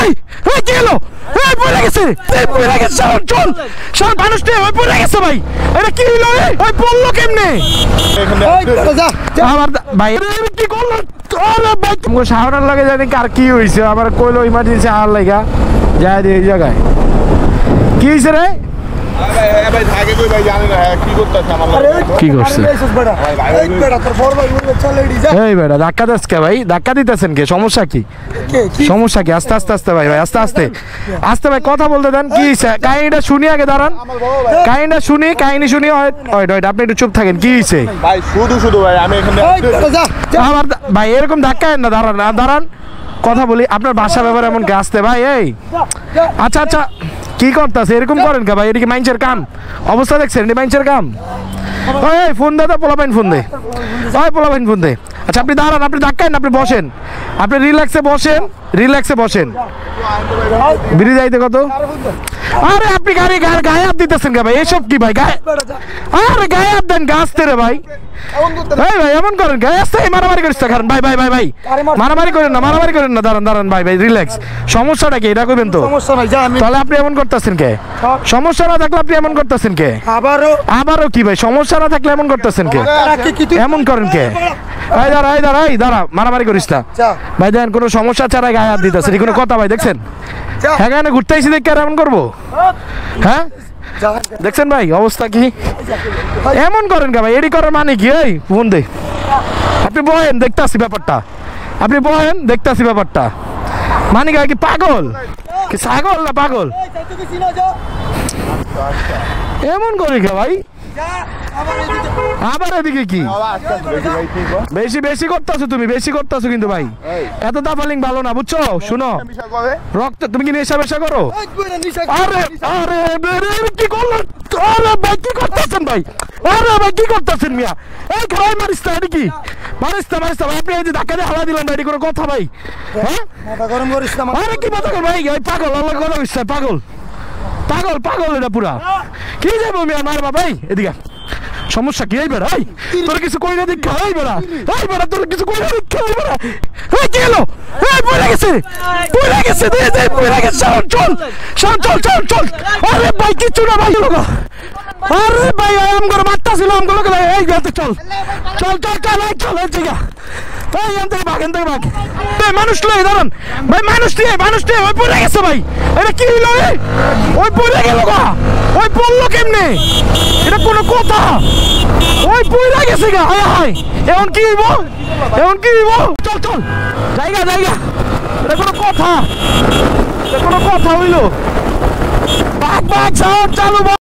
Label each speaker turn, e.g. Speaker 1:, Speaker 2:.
Speaker 1: এই এই কি হলো এই পড়ে গেছে শাওন চল শাওন মানুষটা ওই পড়ে গেছে ভাই এটা কি হলো রে ওই পড়লো কেমনে আমার ভাই কি করলো আরে ভাই তুমি শাওনের লাগে জানি কার কি হইছে আমার কইলো ইমার্জেন্সি আর লাগা যায় দিয়ে এই জায়গায় কি হইছে রে ভাই আগে কই ভাই জানি না কি করতেছ আমার কি করছে এই বেটা ধাক্কা দাস কে ভাই ধাক্কা দিতেছেন কে সমস্যা কি আস্তে আস্তে আস্তে ভাই আস্তে আস্তে আস্তে ভাই কথা বলতে দেন কি কাহিনীটা শুনি আগে দাঁড়ান কাহিনী শুনি হয় আপনি একটু চুপ থাকেন কি হইছে ভাই শুধু ভাই আমি এখানে আমার ভাই এরকম ধাক্কা না দাঁড়ান কথা বলি আপনার ভাষা ব্যবহার এমন কে আসতে ভাই এই আচ্ছা কি করতেছে এরকম করেন কে ভাই এটা কি মাইন্সের কাম অবস্থা দেখছেন এটা মাইন্সের কাম ওই ফোন দে তো পোলাপাইন ফোন দে আচ্ছা আপনি দাঁড়ান আপনি ধাক্কায় না আপনি বসেন আপনি রিল্যাক্সে বসেন বিড়ি যাইতে কত আরে আপনি গায়ে হাত দিতেছেন কে ভাই এসব কি ভাই গায়ে হাত দেন গাছতে রে ভাই ভাই এমন করেন গায়ে আসতে মারামারি করিস কারণ ভাই মারামারি করেন না দাঁড়ান ভাই রিল্যাক্স সমস্যাটা কি এটা কইবেন তো তাহলে আপনি এমন করতেছেন কে সমস্যা না থাকলে আপনি এমন করতেছেন কে আবারও কি ভাই সমস্যা না থাকলে এমন করতেছেন কে এমন করেন কে দাঁড়া মারামারি করিস না ভাই দেখেন কোনো সমস্যা ছাড়া গায়ে হাত দিতেছেন কোনো কথা ভাই দেখছেন এখানে ঘুরতে এসে দেখে আর এমন করবো হ্যাঁ দেখছেন ভাই অবস্থা কি এমন করেন কে ভাই এডি করার মানে কি এই ফোন দে আপনি বহেন দেখতাছি ব্যাপারটা মানে কি পাগল কি ছাগল না পাগল এমন করে কে ভাই আবার এদিকে কি বেশি করতেছো কিন্তু ভাই এত দাফালিং ভালো না বুঝছো শুনো রক্ত তুমি কি নেশা করো আরে কি করলো ভাই কি করতেছেন ভাই কি করতেছেন মিয়া এই খাই মারিস না কি মারিস না আপনি এই যে ধাক্কা দিয়ে হাওয়া দিলেন ভাই কোনো কথা ভাই হ্যাঁ মাথা গরম করিস না আরে কি মাথা গরম ভাই পাগল আল্লাহ কথা কইছ পাগল এটা পুরা কি যাবো মিয়া মারবা ভাই এদিকে সমস্যা কি এই বেড়া তোর কিছু কই না দেখা এই বেড়া তোর কিছু কই না দেখা এই বেড়া কি হলো পড়ে গেছে চল আরে ভাই কিছু না ভাই লোক আরে ভাই আম করে মারতাছিল এই গাতে চল জায়গা এই আনতে ভাগ ভাই মানুষ লই দাঁড়ান ভাই মানুষ দিয়ে ওই পড়ে গেছে ভাই এটা কি হলো রে ওই পড়ে গেল গা ওই পড়লো কেমনে এটা কোনো কথা ওই পড়ে গেছে গা হায় এখন কি হইব চল জায়গা এটা কোনো কথা হইলো ভাগ চালু